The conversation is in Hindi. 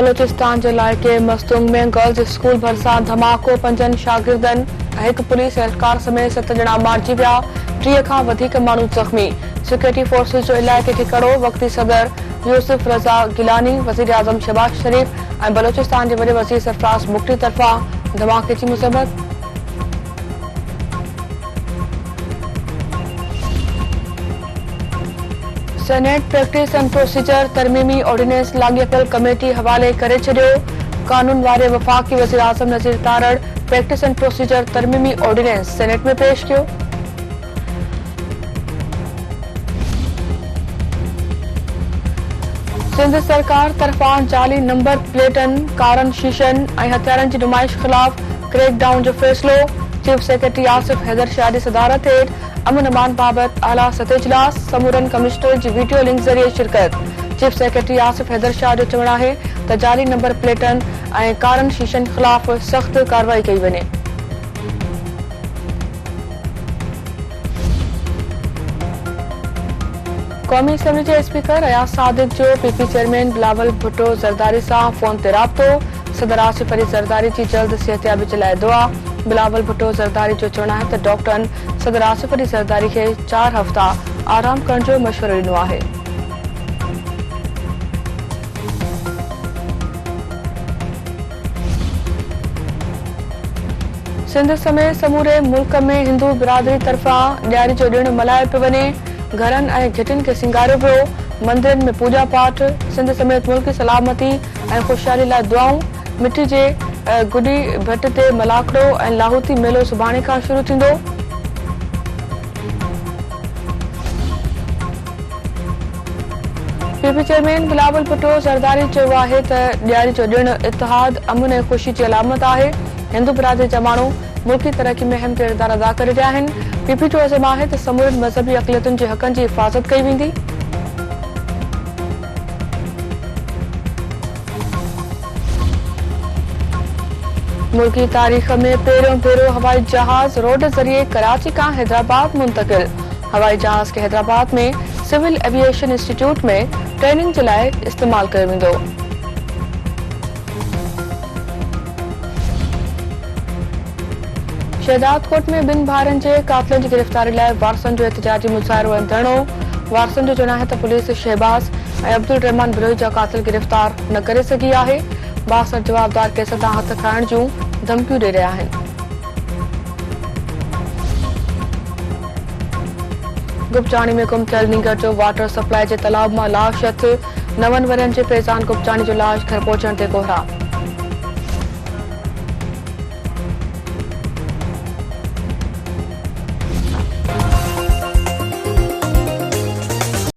बलोचिस्तान जे इलाइक़े मस्तूंग में गर्ल्स स्कूल भरिसां धमाको, 5 शागिर्दनि ऐं 1 पुलिस एहलकार समेत 7 ॼणा मारिजी विया, 30 खां वधीक माण्हू ज़ख़्मी। सिक्योरिटी फोर्सिस जो इलाइक़े खे कड़ो। वक़्ती सदर यूसुफ रज़ा गिलानी, वज़ीर आज़म शहबाज शरीफ ऐं बलोचिस्तान जे वॾे वज़ीर सरफराज़ मुफ्ती तरफ़ां धमाके जी मज़म्मत। सेनेट प्रैक्टिस एंड प्रोसीजर तरमीमी ऑर्डिनेंस लाॻापियल कमेटी हवाले करे छॾियो। कानून वारे वफ़ाक़ी वज़ीर Azam Nazeer Tarar practice and procedure तरमीमी ऑर्डिनेंस सेनेट में पेश कियो। सिंध सरकार तरफ़ां जाली नंबर प्लेटनि, कारनि, शीशनि ऐं हथियारनि जी नुमाइश ख़िलाफ़ क्रैकडाउन जो फ़ैसिलो। चीफ सेक्रेटरी आसिफ हैदर शाह जी सदारत हेठि अमन अमान बाबति आला सतह इजलास, समूरनि कमिश्नर जी वीडियो लिंक ज़रिए शिरकत। चीफ सेक्रेटरी आसिफ हैदर शाह जो चवणु आहे त जाली नंबर प्लेटनि ऐं कारनि, शीशनि ख़िलाफ़ सख़्त कार्रवाई कई वञे। क़ौमी असम्बली जे स्पीकर अयाज सादिक जो पीपी चेयरमैन बिलावल भुट्टो ज़रदारी सां फ़ोन ते राब्तो। सदर आसिफ अली ज़रदारी जी जल्द सिहतयाबी जे लाइ दुआ। बिलावल भुट्टो ज़रदारी जो चवणु आहे त डॉक्टरनि सदर आसिफ अली ज़रदारी खे 4 हफ़्ता आराम करण जो मशवरो ॾिनो आहे। सिंध समेत समूरे मुल्क में हिंदू बिरादरी तरफ़ां ॾियारी जो ॾिणु मल्हायो पियो वञे। घरनि ऐं घिटियुनि खे सिंगारियो पियो। मंदिरनि में पूजा पाठ। सिंध समेत मुल्क की सलामती ऐं ख़ुशहाली लाइ दुआऊं। मिटी जे गुडी भट ते मलाखड़ो ऐं लाहौती मेलो सुभाणे खां शुरू थींदो। पीपी चेयरमैन बिलावल भुट्टो ज़रदारी चयो आहे त ॾियारी जो ॾिणु इतिहाद, अमन ऐं ख़ुशी जी अलामत आहे। हिंदू बिरादरी जा माण्हू मुल्की तरक़ी में अहम किरदार अदा करे रहिया आहिनि। पीपी जो अज़म आहे त समूरनि मज़हबी अक़लियतुनि जे हक़नि जी हिफ़ाज़त कई वेंदी। मुल्की तारीख़ में पहिरियों भेरो हवाई जहाज़ रोड ज़रिए कराची खां हैदराबाद मुंतक़िल। हवाई जहाज़ खे हैदराबाद में सिविल एविएशन इंस्टीट्यूट में ट्रेनिंग जे लाइ इस्तेमाल कयो वेंदो। शहदादकोट में 2 भाउरनि जे कातिलनि जी गिरफ़्तारी लाइ वारसनि जो एहतजाजी मुज़ाहिरो ऐं धरणो। वारसनि जो चवणु आहे त पुलिस शहबाज़ ऐं अब्दुल रहमान बिलोई जा कातिल गिरफ़्तार न करे सघी आहे। बासर जवाबदार केस तां हथ खाइण जूं धमकियूं ॾेई रहिया आहिनि। गुपचाणी में गुम थियल नींगर जो वाटर सप्लाई जे तालाब मां लाश हथ। 9 वरनि जे फैज़ान गुपचाणी जो लाश घर पहुचण ते कोहरा।